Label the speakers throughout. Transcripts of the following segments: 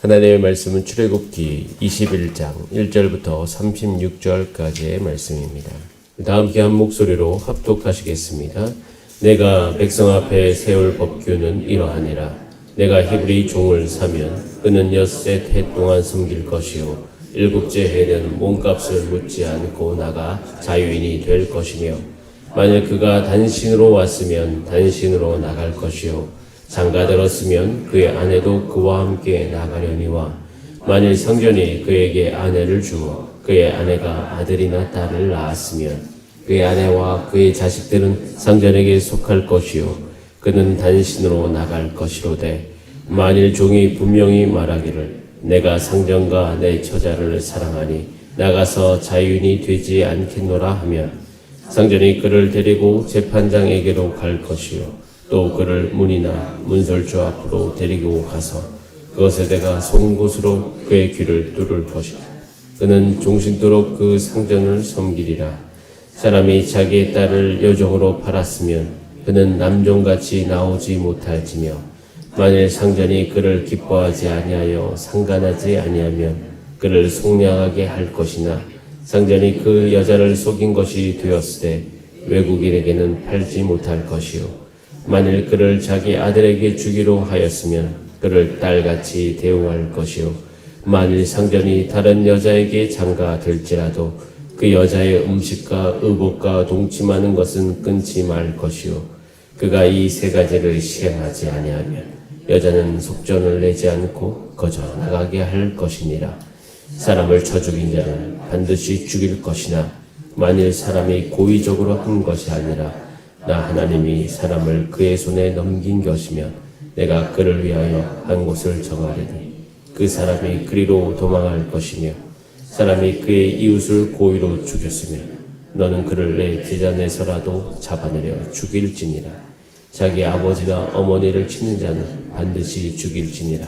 Speaker 1: 하나님의 말씀은 출애굽기 21장 1절부터 36절까지의 말씀입니다. 다음 귀한 목소리로 합독하시겠습니다. 내가 백성 앞에 세울 법규는 이러하니라. 내가 히브리 종을 사면 그는 엿새 해 동안 섬길 것이요 일곱째 해는 몸값을 묻지 않고 나가 자유인이 될 것이며 만일 그가 단신으로 왔으면 단신으로 나갈 것이요 장가들었으면 그의 아내도 그와 함께 나가려니와 만일 성전이 그에게 아내를 주어 그의 아내가 아들이나 딸을 낳았으면 그의 아내와 그의 자식들은 상전에게 속할 것이요 그는 단신으로 나갈 것이로되 만일 종이 분명히 말하기를 내가 상전과 내 처자를 사랑하니 나가서 자유인이 되지 않겠노라 하면 상전이 그를 데리고 재판장에게로 갈 것이요 또 그를 문이나 문설주 앞으로 데리고 가서 그것에 대가 송 곳으로 그의 귀를 뚫을 것이다. 그는 종신토록 그 상전을 섬기리라. 사람이 자기의 딸을 여종으로 팔았으면 그는 남종같이 나오지 못할지며 만일 상전이 그를 기뻐하지 아니하여 상관하지 아니하면 그를 속량하게 할 것이나 상전이 그 여자를 속인 것이 되었으되 외국인에게는 팔지 못할 것이요 만일 그를 자기 아들에게 주기로 하였으면 그를 딸같이 대우할 것이요 만일 상전이 다른 여자에게 장가 들지라도 그 여자의 음식과 의복과 동침하는 것은 끊지 말 것이요 그가 이 세 가지를 시행하지 아니하면 여자는 속전을 내지 않고 거저 나가게 할 것이니라. 사람을 쳐 죽인 자는 반드시 죽일 것이나 만일 사람이 고의적으로 한 것이 아니라 나 하나님이 사람을 그의 손에 넘긴 것이면 내가 그를 위하여 한 곳을 정하리니 그 사람이 그리로 도망할 것이며 사람이 그의 이웃을 고의로 죽였으며 너는 그를 내 제자내서라도 잡아내려 죽일지니라. 자기 아버지나 어머니를 치는 자는 반드시 죽일지니라.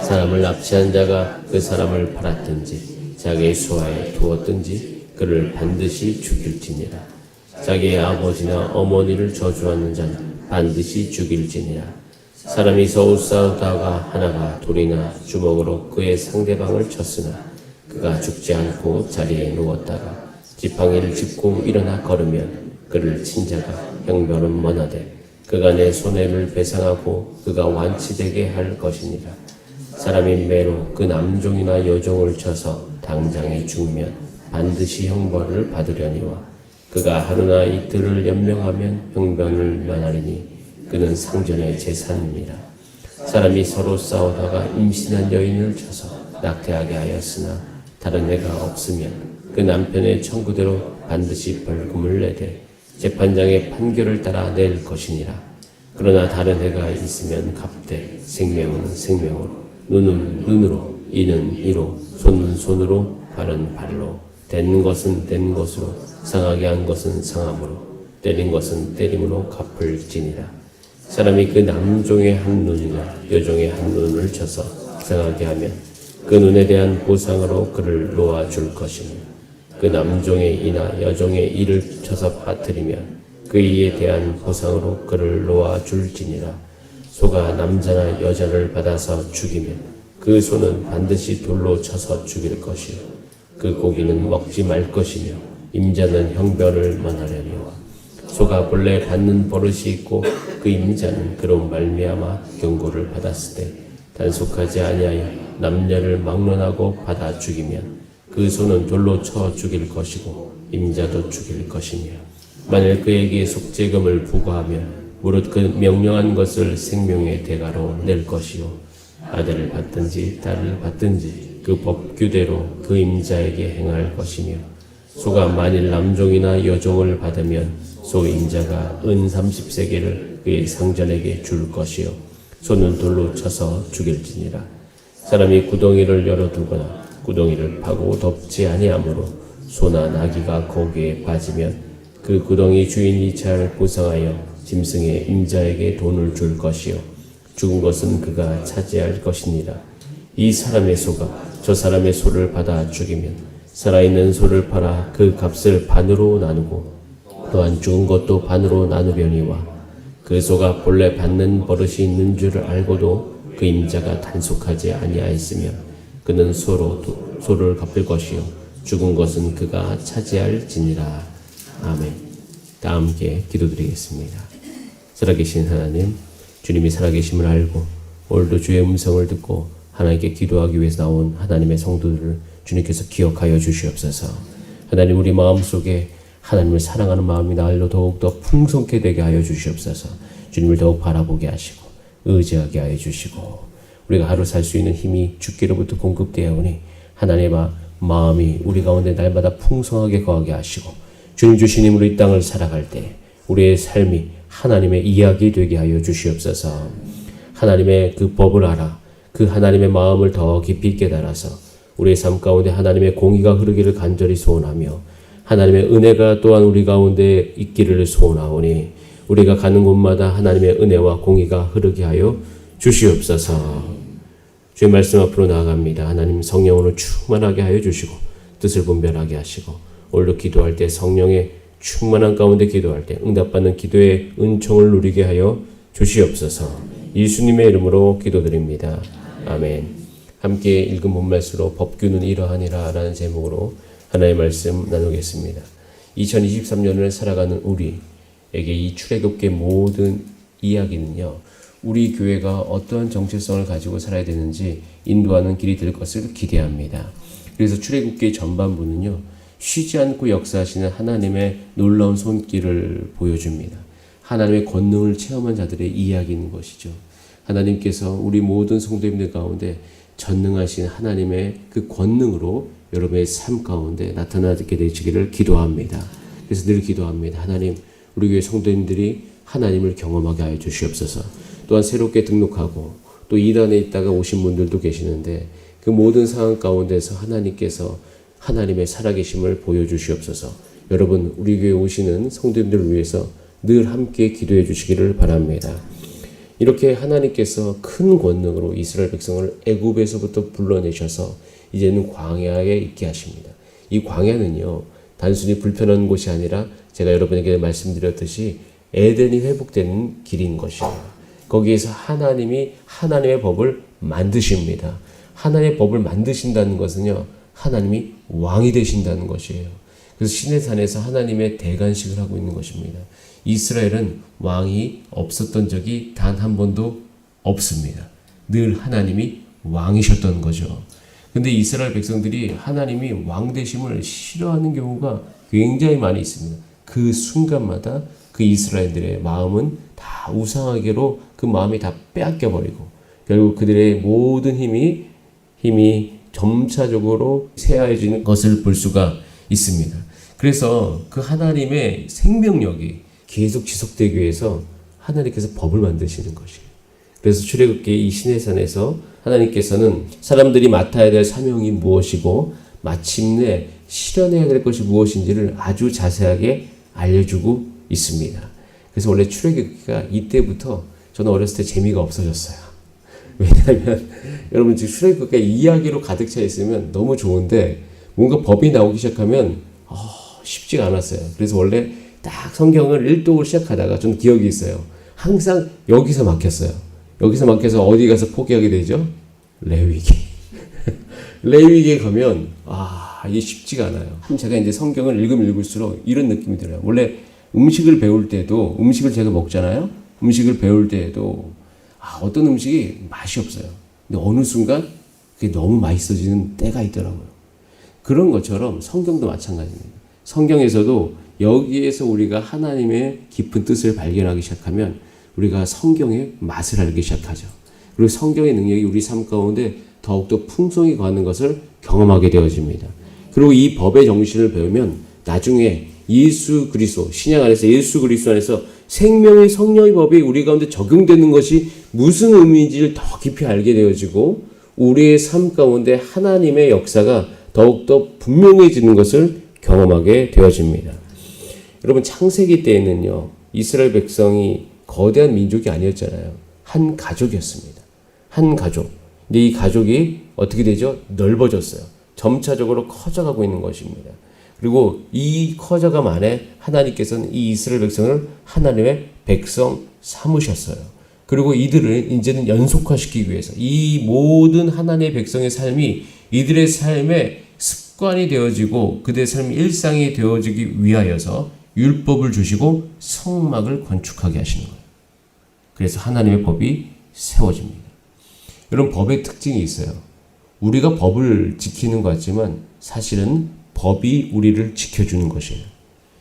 Speaker 1: 사람을 납치한 자가 그 사람을 팔았든지 자기의 수하에 두었든지 그를 반드시 죽일지니라. 자기의 아버지나 어머니를 저주하는 자는 반드시 죽일지니라. 사람이 서로 싸우다가 하나가 돌이나 주먹으로 그의 상대방을 쳤으나 그가 죽지 않고 자리에 누웠다가 지팡이를 짚고 일어나 걸으면 그를 친 자가 형벌은 먼하되 그가 내 손해를 배상하고 그가 완치되게 할 것이니라. 사람이 매로 그 남종이나 여종을 쳐서 당장에 죽으면 반드시 형벌을 받으려니와 그가 하루나 이틀을 연명하면 형벌을 면하리니 그는 상전의 재산이니라. 사람이 서로 싸우다가 임신한 여인을 쳐서 낙태하게 하였으나 다른 애가 없으면 그 남편의 청구대로 반드시 벌금을 내되 재판장의 판결을 따라 낼 것이니라. 그러나 다른 애가 있으면 갚되 생명은 생명으로 눈은 눈으로 이는 이로 손은 손으로 발은 발로 된 것은 된 것으로 상하게 한 것은 상함으로 때린 것은 때림으로 갚을지니라. 사람이 그 남종의 한 눈이나 여종의 한 눈을 쳐서 상하게 하면 그 눈에 대한 보상으로 그를 놓아줄 것이며 그 남종의 이나 여종의 이를 쳐서 빠뜨리면 그 이에 대한 보상으로 그를 놓아줄지니라. 소가 남자나 여자를 받아서 죽이면 그 소는 반드시 돌로 쳐서 죽일 것이요 그 고기는 먹지 말 것이며 임자는 형벌을 면하려니와 소가 본래 받는 버릇이 있고 그 임자는 그로 말미암아 경고를 받았을 때 단속하지 아니하여 남녀를 막론하고 받아 죽이면 그 소는 돌로 쳐 죽일 것이고 임자도 죽일 것이며 만일 그에게 속죄금을 부과하면 무릇 그 명령한 것을 생명의 대가로 낼 것이요 아들을 받든지 딸을 받든지 그 법규대로 그 임자에게 행할 것이며 소가 만일 남종이나 여종을 받으면 소 임자가 은 30세겔을 그의 상전에게 줄 것이요 소는 돌로 쳐서 죽일지니라. 사람이 구덩이를 열어두거나 구덩이를 파고 덮지 아니하므로 소나 나귀가 거기에 빠지면 그 구덩이 주인이 잘 보상하여 짐승의 임자에게 돈을 줄 것이요 죽은 것은 그가 차지할 것이니라. 이 사람의 소가 저 사람의 소를 받아 죽이면 살아있는 소를 팔아 그 값을 반으로 나누고 또한 죽은 것도 반으로 나누려니와 그 소가 본래 받는 버릇이 있는 줄을 알고도 그 임자가 단속하지 아니하였으며 그는 소를 갚을 것이요 죽은 것은 그가 차지할지니라. 아멘. 다 함께 기도드리겠습니다. 살아계신 하나님, 주님이 살아계심을 알고 오늘도 주의 음성을 듣고 하나님께 기도하기 위해서 나온 하나님의 성도들을 주님께서 기억하여 주시옵소서. 하나님, 우리 마음속에 하나님을 사랑하는 마음이 날로 더욱더 풍성케 되게 하여 주시옵소서. 주님을 더욱 바라보게 하시고 의지하게 하여 주시고 우리가 하루 살 수 있는 힘이 주께로부터 공급되어 오니 하나님의 마음이 우리 가운데 날마다 풍성하게 거하게 하시고 주님 주신 힘으로 이 땅을 살아갈 때 우리의 삶이 하나님의 이야기 되게 하여 주시옵소서. 하나님의 그 법을 알아 그 하나님의 마음을 더 깊이 깨달아서 우리의 삶 가운데 하나님의 공의가 흐르기를 간절히 소원하며 하나님의 은혜가 또한 우리 가운데 있기를 소원하오니 우리가 가는 곳마다 하나님의 은혜와 공의가 흐르게 하여 주시옵소서. 주의 말씀 앞으로 나아갑니다. 하나님 성령으로 충만하게 하여 주시고 뜻을 분별하게 하시고 오늘도 기도할 때 성령의 충만한 가운데 기도할 때 응답받는 기도의 은총을 누리게 하여 주시옵소서. 예수님의 이름으로 기도드립니다. 아멘. 함께 읽은 본말씀으로 법규는 이러하니라 라는 제목으로 하나님의 말씀 나누겠습니다. 2023년을 살아가는 우리에게 이 출애굽기의 모든 이야기는요, 우리 교회가 어떠한 정체성을 가지고 살아야 되는지 인도하는 길이 될 것을 기대합니다. 그래서 출애굽기의 전반부는요, 쉬지 않고 역사하시는 하나님의 놀라운 손길을 보여줍니다. 하나님의 권능을 체험한 자들의 이야기인 것이죠. 하나님께서 우리 모든 성도님들 가운데 전능하신 하나님의 그 권능으로 여러분의 삶 가운데 나타나게 되시기를 기도합니다. 그래서 늘 기도합니다. 하나님, 우리 교회 성도님들이 하나님을 경험하게 하여 주시옵소서. 또한 새롭게 등록하고 또 이단에 있다가 오신 분들도 계시는데 그 모든 상황 가운데서 하나님께서 하나님의 살아계심을 보여주시옵소서. 여러분, 우리 교회 오시는 성도님들을 위해서 늘 함께 기도해 주시기를 바랍니다. 이렇게 하나님께서 큰 권능으로 이스라엘 백성을 애굽에서부터 불러내셔서 이제는 광야에 있게 하십니다. 이 광야는요, 단순히 불편한 곳이 아니라 제가 여러분에게 말씀드렸듯이 에덴이 회복되는 길인 것이에요. 거기에서 하나님이 하나님의 법을 만드십니다. 하나님의 법을 만드신다는 것은요, 하나님이 왕이 되신다는 것이에요. 그래서 시내산에서 하나님의 대관식을 하고 있는 것입니다. 이스라엘은 왕이 없었던 적이 단 한 번도 없습니다. 늘 하나님이 왕이셨던 거죠. 근데 이스라엘 백성들이 하나님이 왕 되심을 싫어하는 경우가 굉장히 많이 있습니다. 그 순간마다 그 이스라엘들의 마음은 다 우상하게로 그 마음이 다 빼앗겨버리고 결국 그들의 모든 힘이 점차적으로 쇠하해지는 것을 볼 수가 있습니다. 그래서 그 하나님의 생명력이 계속 지속되기 위해서 하나님께서 법을 만드시는 것이에요. 그래서 출애굽기 이 시내산에서 하나님께서는 사람들이 맡아야 될 사명이 무엇이고 마침내 실현해야 될 것이 무엇인지를 아주 자세하게 알려주고 있습니다. 그래서 원래 출애굽기가 이때부터 저는 어렸을 때 재미가 없어졌어요. 왜냐하면 여러분 지금 출애굽기가 이야기로 가득 차 있으면 너무 좋은데 뭔가 법이 나오기 시작하면 쉽지가 않았어요. 그래서 원래 딱 성경을 일독을 시작하다가 좀 기억이 있어요. 항상 여기서 막혔어요. 여기서 막혀서 어디 가서 포기하게 되죠? 레위기. 레위기에 가면 이게 쉽지가 않아요. 제가 이제 성경을 읽으면 읽을수록 이런 느낌이 들어요. 원래 음식을 배울 때도 음식을 제가 먹잖아요. 음식을 배울 때에도 어떤 음식이 맛이 없어요. 근데 어느 순간 그게 너무 맛있어지는 때가 있더라고요. 그런 것처럼 성경도 마찬가지입니다. 성경에서도 여기에서 우리가 하나님의 깊은 뜻을 발견하기 시작하면 우리가 성경의 맛을 알기 시작하죠. 그리고 성경의 능력이 우리 삶 가운데 더욱더 풍성히 거하는 것을 경험하게 되어집니다. 그리고 이 법의 정신을 배우면 나중에 예수 그리스도, 신약 안에서 예수 그리스도 안에서 생명의 성령의 법이 우리 가운데 적용되는 것이 무슨 의미인지를 더 깊이 알게 되어지고 우리의 삶 가운데 하나님의 역사가 더욱더 분명해지는 것을 경험하게 되어집니다. 여러분, 창세기 때에는요, 이스라엘 백성이 거대한 민족이 아니었잖아요. 한 가족이었습니다. 한 가족. 근데 이 가족이 어떻게 되죠? 넓어졌어요. 점차적으로 커져가고 있는 것입니다. 그리고 이 커져감 안에 하나님께서는 이 이스라엘 백성을 하나님의 백성 삼으셨어요. 그리고 이들을 이제는 연속화시키기 위해서 이 모든 하나님의 백성의 삶이 이들의 삶의 습관이 되어지고 그들의 삶의 일상이 되어지기 위하여서 율법을 주시고 성막을 건축하게 하시는 거예요. 그래서 하나님의 법이 세워집니다. 이런 법의 특징이 있어요. 우리가 법을 지키는 것 같지만 사실은 법이 우리를 지켜주는 것이에요.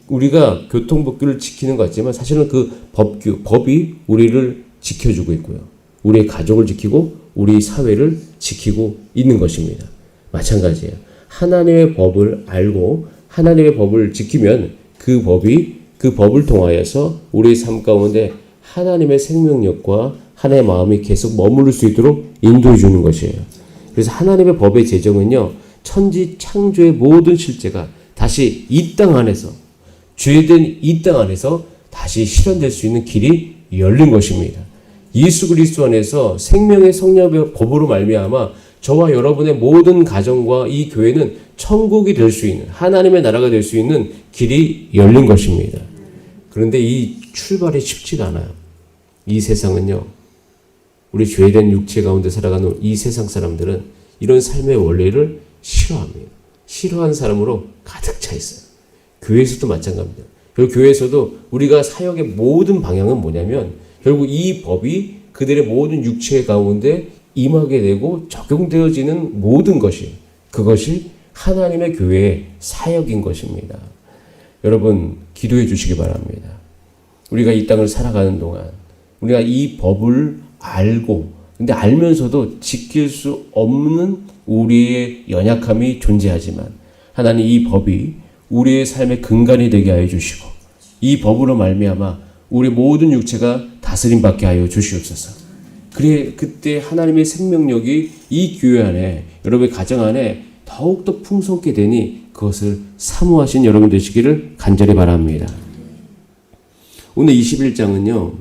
Speaker 1: 우리가 교통법규를 지키는 것 같지만 사실은 그 법이 우리를 지켜주고 있고요. 우리의 가족을 지키고 우리 사회를 지키고 있는 것입니다. 마찬가지예요. 하나님의 법을 알고 하나님의 법을 지키면 그 법을 통하여서 우리의 삶 가운데 하나님의 생명력과 하나님의 마음이 계속 머무를 수 있도록 인도해 주는 것이에요. 그래서 하나님의 법의 제정은요, 천지 창조의 모든 실제가 다시 이 땅 안에서, 죄된 이 땅 안에서 다시 실현될 수 있는 길이 열린 것입니다. 예수 그리스도 안에서 생명의 성령의 법으로 말미암아 저와 여러분의 모든 가정과 이 교회는 천국이 될 수 있는, 하나님의 나라가 될 수 있는 길이 열린 것입니다. 그런데 이 출발이 쉽지가 않아요. 이 세상은요, 우리 죄된 육체 가운데 살아가는 이 세상 사람들은 이런 삶의 원리를 싫어합니다. 싫어하는 사람으로 가득 차 있어요. 교회에서도 마찬가지입니다. 결국 교회에서도 우리가 사역의 모든 방향은 뭐냐면 결국 이 법이 그들의 모든 육체 가운데 임하게 되고 적용되어지는 모든 것이, 그것이 하나님의 교회의 사역인 것입니다. 여러분 기도해 주시기 바랍니다. 우리가 이 땅을 살아가는 동안 우리가 이 법을 알고 근데 알면서도 지킬 수 없는 우리의 연약함이 존재하지만 하나님 이 법이 우리의 삶의 근간이 되게 하여 주시고 이 법으로 말미암아 우리 모든 육체가 다스림 받게 하여 주시옵소서. 그래 그때 하나님의 생명력이 이 교회 안에 여러분의 가정 안에 더욱더 풍성하게 되니 그것을 사모하신 여러분 되시기를 간절히 바랍니다. 오늘 21장은요.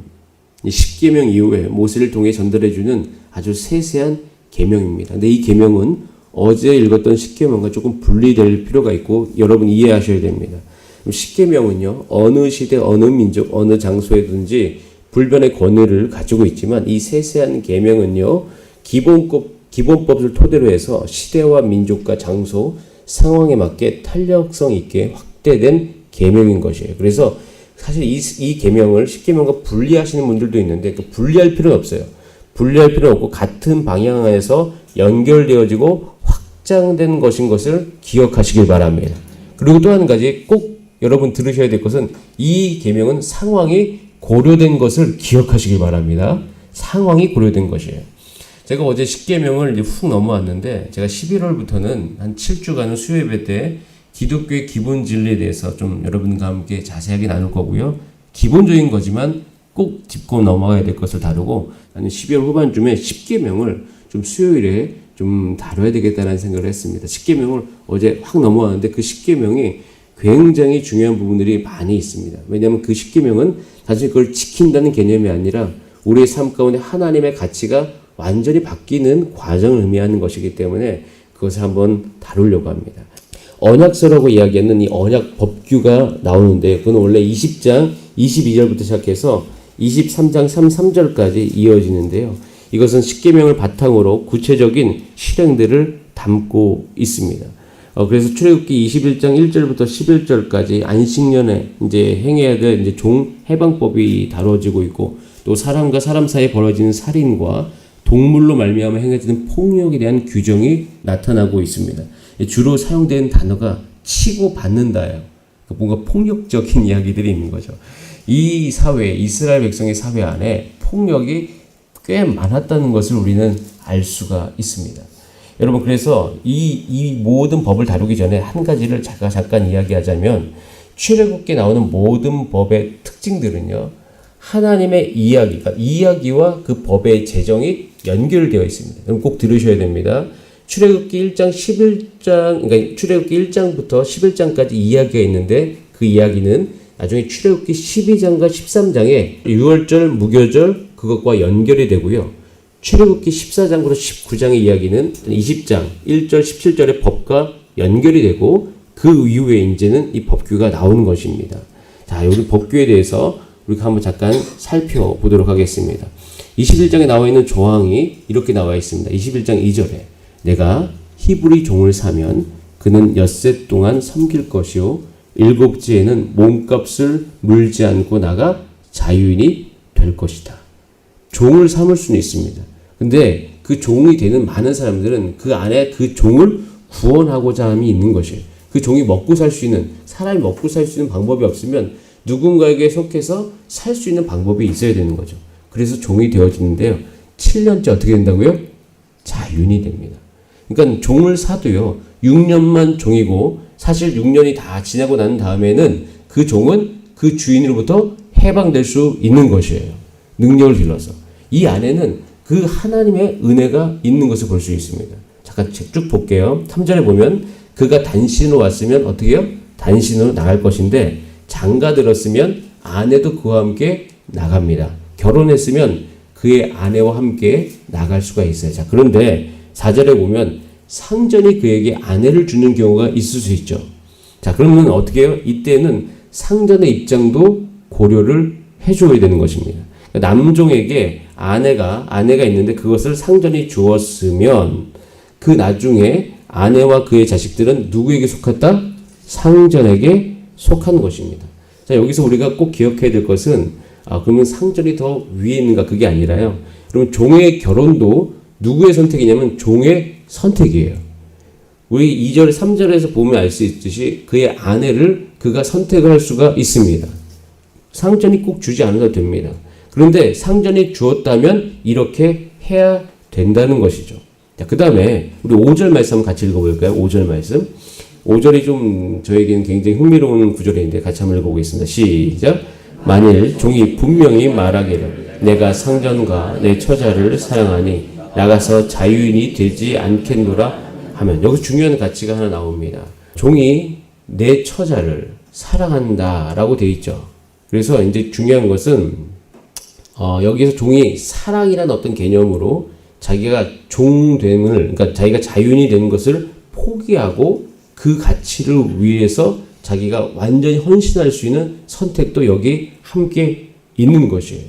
Speaker 1: 십계명 이후에 모세를 통해 전달해주는 아주 세세한 계명입니다. 근데 이 계명은 어제 읽었던 십계명과 조금 분리될 필요가 있고 여러분 이해하셔야 됩니다. 십계명은요. 어느 시대, 어느 민족, 어느 장소에든지 불변의 권위를 가지고 있지만 이 세세한 계명은요. 기본법을 토대로 해서 시대와 민족과 장소, 상황에 맞게 탄력성 있게 확대된 계명인 것이에요. 그래서 사실 이 계명을 십계명과 분리하시는 분들도 있는데 그 분리할 필요는 없어요. 분리할 필요는 없고 같은 방향에서 연결되어지고 확장된 것인 것을 기억하시길 바랍니다. 그리고 또 한 가지 꼭 여러분 들으셔야 될 것은 이 계명은 상황이 고려된 것을 기억하시길 바랍니다. 상황이 고려된 것이에요. 제가 어제 십계명을 훅 넘어왔는데 제가 11월부터는 한 7주간은 수요예배 때 기독교의 기본 진리에 대해서 좀 여러분과 함께 자세하게 나눌 거고요. 기본적인 거지만 꼭 짚고 넘어가야 될 것을 다루고 나는 12월 후반쯤에 십계명을 좀 수요일에 좀 다뤄야 되겠다는 생각을 했습니다. 십계명을 어제 확 넘어왔는데 그 십계명이 굉장히 중요한 부분들이 많이 있습니다. 왜냐하면 그 십계명은 단순히 그걸 지킨다는 개념이 아니라 우리의 삶 가운데 하나님의 가치가 완전히 바뀌는 과정을 의미하는 것이기 때문에 그것을 한번 다루려고 합니다. 언약서라고 이야기하는 이 언약 법규가 나오는데 그건 원래 20장 22절부터 시작해서 23장 33절까지 이어지는데요. 이것은 십계명을 바탕으로 구체적인 실행들을 담고 있습니다. 그래서 출애굽기 21장 1절부터 11절까지 안식년에 이제 행해야 될 이제 종 해방법이 다뤄지고 있고 또 사람과 사람 사이에 벌어지는 살인과 동물로 말미암아 행해지는 폭력에 대한 규정이 나타나고 있습니다. 주로 사용되는 단어가 치고 받는다예요. 뭔가 폭력적인 이야기들이 있는 거죠. 이 사회, 이스라엘 백성의 사회 안에 폭력이 꽤 많았다는 것을 우리는 알 수가 있습니다. 여러분 그래서 이 모든 법을 다루기 전에 한 가지를 잠깐 이야기하자면 출애굽기에 나오는 모든 법의 특징들은요. 하나님의 이야기와 그 법의 제정이 연결되어 있습니다. 여러분 꼭 들으셔야 됩니다. 출애굽기 1장 11장 그러니까 출애굽기 1장부터 11장까지 이야기가 있는데 그 이야기는 나중에 출애굽기 12장과 13장에 유월절, 무교절 그것과 연결이 되고요. 출애굽기 14장부터 19장의 이야기는 20장 1절 17절의 법과 연결이 되고 그 이후에 이제는 이 법규가 나오는 것입니다. 자, 여기 법규에 대해서 우리가 한번 잠깐 살펴보도록 하겠습니다. 21장에 나와 있는 조항이 이렇게 나와 있습니다. 21장 2절에 내가 히브리 종을 사면 그는 엿새 동안 섬길 것이요 일곱째에는 몸값을 물지 않고 나가 자유인이 될 것이다. 종을 삼을 수는 있습니다. 근데 그 종이 되는 많은 사람들은 그 안에 그 종을 구원하고자 함이 있는 것이에요. 그 종이 먹고 살 수 있는, 사람이 먹고 살 수 있는 방법이 없으면 누군가에게 속해서 살 수 있는 방법이 있어야 되는 거죠. 그래서 종이 되어지는데요. 7년째 어떻게 된다고요? 자유인이 됩니다. 그러니까 종을 사도요. 6년만 종이고 사실 6년이 다 지나고 난 다음에는 그 종은 그 주인으로부터 해방될 수 있는 것이에요. 능력을 빌려서. 이 안에는 그 하나님의 은혜가 있는 것을 볼 수 있습니다. 잠깐 쭉 볼게요. 3절에 보면 그가 단신으로 왔으면 어떻게 해요? 단신으로 나갈 것인데 장가 들었으면 아내도 그와 함께 나갑니다. 결혼했으면 그의 아내와 함께 나갈 수가 있어요. 자, 그런데 4절에 보면 상전이 그에게 아내를 주는 경우가 있을 수 있죠. 자, 그러면 어떻게 해요? 이때는 상전의 입장도 고려를 해줘야 되는 것입니다. 남종에게 아내가 있는데 그것을 상전이 주었으면 그 나중에 아내와 그의 자식들은 누구에게 속했다? 상전에게 속한 것입니다. 자, 여기서 우리가 꼭 기억해야 될 것은 그러면 상전이 더 위에 있는가? 그게 아니라요. 그러면 종의 결혼도 누구의 선택이냐면 종의 선택이에요. 우리 2절, 3절에서 보면 알 수 있듯이 그의 아내를 그가 선택을 할 수가 있습니다. 상전이 꼭 주지 않아도 됩니다. 그런데 상전이 주었다면 이렇게 해야 된다는 것이죠. 자, 그 다음에 우리 5절 말씀 같이 읽어볼까요? 5절 말씀. 5절이 좀 저에게는 굉장히 흥미로운 구절인데 같이 한번 읽어보겠습니다. 시작. 만일 종이 분명히 말하기를 내가 상전과 내 처자를 사랑하니 나가서 자유인이 되지 않겠노라 하면 여기서 중요한 가치가 하나 나옵니다. 종이 내 처자를 사랑한다라고 되어 있죠. 그래서 이제 중요한 것은 여기서 종이 사랑이라는 어떤 개념으로 자기가 종됨을, 그러니까 자기가 자유인이 되는 것을 포기하고 그 가치를 위해서 자기가 완전히 헌신할 수 있는 선택도 여기 함께 있는 것이에요.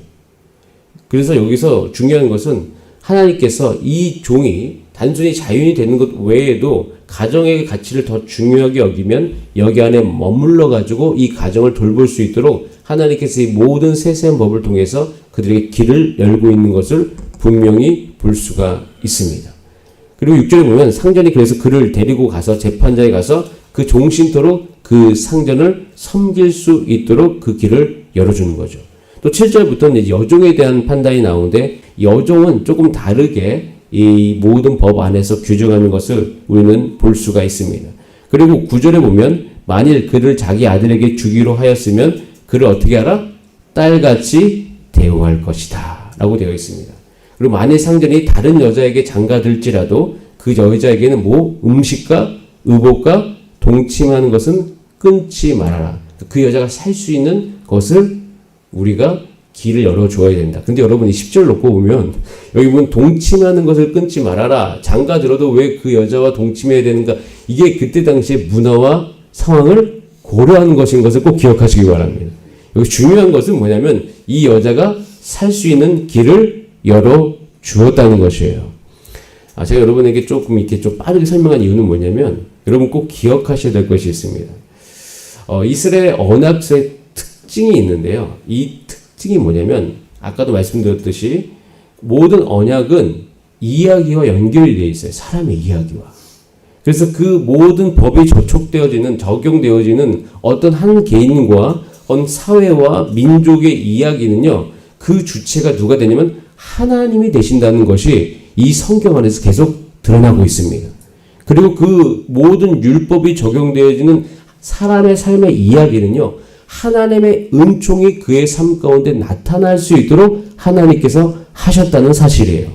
Speaker 1: 그래서 여기서 중요한 것은 하나님께서 이 종이 단순히 자유인이 되는 것 외에도 가정의 가치를 더 중요하게 여기면 여기 안에 머물러 가지고 이 가정을 돌볼 수 있도록 하나님께서 이 모든 세세한 법을 통해서 그들에게 길을 열고 있는 것을 분명히 볼 수가 있습니다. 그리고 6절에 보면 상전이 그래서 그를 데리고 가서 재판장에 가서 그 종신토록 그 상전을 섬길 수 있도록 그 길을 열어주는 거죠. 또 7절부터는 이제 여종에 대한 판단이 나오는데 여종은 조금 다르게 이 모든 법 안에서 규정하는 것을 우리는 볼 수가 있습니다. 그리고 9절에 보면 만일 그를 자기 아들에게 주기로 하였으면 그를 어떻게 하라? 딸같이 대우할 것이다 라고 되어 있습니다. 그리고 만일 상전이 다른 여자에게 장가들지라도 그 여자에게는 음식과 의복과 동침하는 것은 끊지 말아라. 그 여자가 살 수 있는 것을 우리가 길을 열어줘야 된다. 근데 여러분 이 10절 놓고 보면 여기 보면 동침하는 것을 끊지 말아라. 장가 들어도 왜 그 여자와 동침해야 되는가? 이게 그때 당시의 문화와 상황을 고려하는 것인 것을 꼭 기억하시기 바랍니다. 여기 중요한 것은 뭐냐면 이 여자가 살 수 있는 길을 열어주었다는 것이에요. 제가 여러분에게 조금 이렇게 좀 빠르게 설명한 이유는 뭐냐면 여러분 꼭 기억하셔야 될 것이 있습니다. 이스라엘 언약서의 특징이 있는데요. 이 특징이 뭐냐면 아까도 말씀드렸듯이 모든 언약은 이야기와 연결이 되어 있어요. 사람의 이야기와. 그래서 그 모든 법이 저촉되어지는 적용되어지는 어떤 한 개인과 어떤 사회와 민족의 이야기는요. 그 주체가 누가 되냐면 하나님이 되신다는 것이 이 성경 안에서 계속 드러나고 있습니다. 그리고 그 모든 율법이 적용되어지는 사람의 삶의 이야기는요. 하나님의 은총이 그의 삶 가운데 나타날 수 있도록 하나님께서 하셨다는 사실이에요.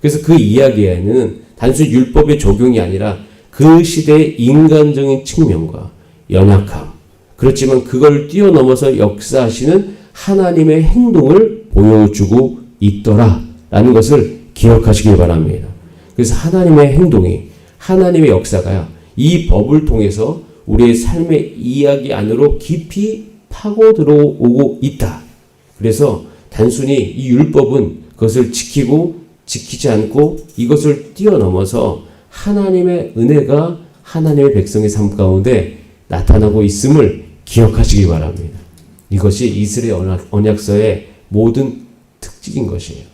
Speaker 1: 그래서 그 이야기에는 단순히 율법의 적용이 아니라 그 시대의 인간적인 측면과 연약함, 그렇지만 그걸 뛰어넘어서 역사하시는 하나님의 행동을 보여주고 있더라라는 것을 기억하시길 바랍니다. 그래서 하나님의 행동이, 하나님의 역사가 이 법을 통해서 우리의 삶의 이야기 안으로 깊이 파고 들어오고 있다. 그래서 단순히 이 율법은 그것을 지키고 지키지 않고 이것을 뛰어넘어서 하나님의 은혜가 하나님의 백성의 삶 가운데 나타나고 있음을 기억하시기 바랍니다. 이것이 이스라엘 언약서의 모든 특징인 것이에요.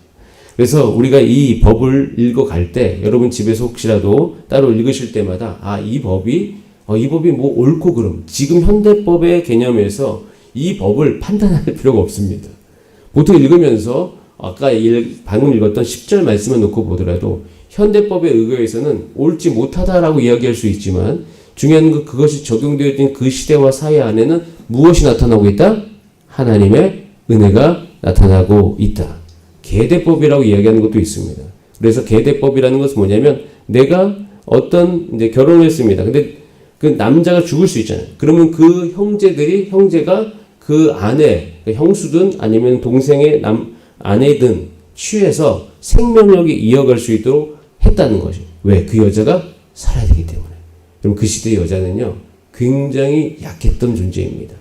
Speaker 1: 그래서 우리가 이 법을 읽어갈 때 여러분 집에서 혹시라도 따로 읽으실 때마다 이 법이 뭐 옳고 그름, 지금 현대법의 개념에서 이 법을 판단할 필요가 없습니다. 보통 읽으면서 아까 방금 읽었던 10절 말씀을 놓고 보더라도 현대법에 의거해서는 옳지 못하다라고 이야기할 수 있지만 중요한 건 그것이 적용되어진 그 시대와 사회 안에는 무엇이 나타나고 있다? 하나님의 은혜가 나타나고 있다. 계대법이라고 이야기하는 것도 있습니다. 그래서 계대법이라는 것은 뭐냐면 내가 어떤 이제 결혼을 했습니다. 근데 그 남자가 죽을 수 있잖아요. 그러면 그 형제가 그 아내, 형수든 아니면 동생의 아내든 취해서 생명력이 이어갈 수 있도록 했다는 것이. 왜? 그 여자가 살아야 되기 때문에. 그럼 그 시대 여자는요, 굉장히 약했던 존재입니다.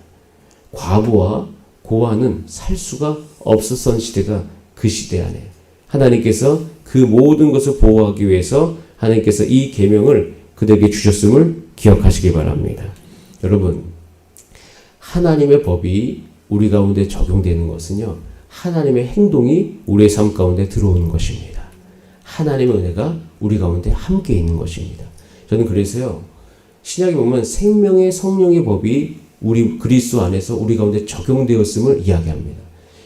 Speaker 1: 과부와 고아는 살 수가 없었던 시대가 그 시대 안에. 하나님께서 그 모든 것을 보호하기 위해서 하나님께서 이 계명을 그들에게 주셨음을 기억하시기 바랍니다. 여러분, 하나님의 법이 우리 가운데 적용되는 것은요, 하나님의 행동이 우리의 삶 가운데 들어오는 것입니다. 하나님의 은혜가 우리 가운데 함께 있는 것입니다. 저는 그래서요, 신약에 보면 생명의 성령의 법이 우리 그리스도 안에서 우리 가운데 적용되었음을 이야기합니다.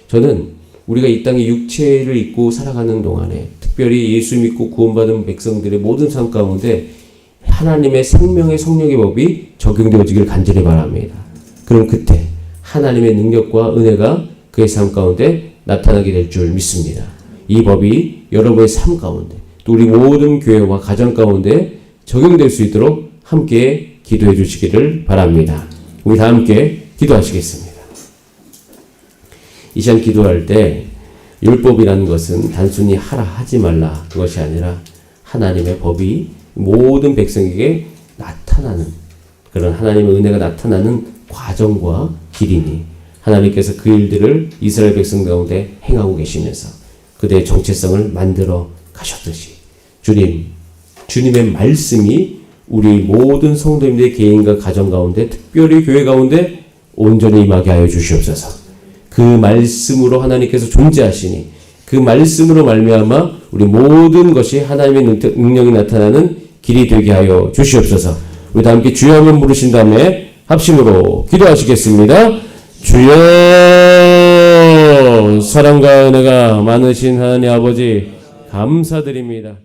Speaker 1: 저는 우리가 이 땅에 육체를 입고 살아가는 동안에 특별히 예수 믿고 구원받은 백성들의 모든 삶 가운데 하나님의 생명의 성령의 법이 적용되어지길 간절히 바랍니다. 그럼 그때 하나님의 능력과 은혜가 그의 삶 가운데 나타나게 될 줄 믿습니다. 이 법이 여러분의 삶 가운데 또 우리 모든 교회와 가정 가운데 적용될 수 있도록 함께 기도해 주시기를 바랍니다. 우리 다 함께 기도하시겠습니다. 이 시간 기도할 때 율법이라는 것은 단순히 하라 하지 말라 그것이 아니라 하나님의 법이 모든 백성에게 나타나는 그런 하나님의 은혜가 나타나는 과정과 길이니 하나님께서 그 일들을 이스라엘 백성 가운데 행하고 계시면서 그들의 정체성을 만들어 가셨듯이 주님의 말씀이 우리 모든 성도님들의 개인과 가정 가운데 특별히 교회 가운데 온전히 임하게 하여 주시옵소서. 그 말씀으로 하나님께서 존재하시니 그 말씀으로 말미암아 우리 모든 것이 하나님의 능력이 나타나는 길이 되게 하여 주시옵소서. 우리 다 함께 주여 한번 부르신 다음에 합심으로 기도하시겠습니다. 주여, 사랑과 은혜가 많으신 하나님 아버지 감사드립니다.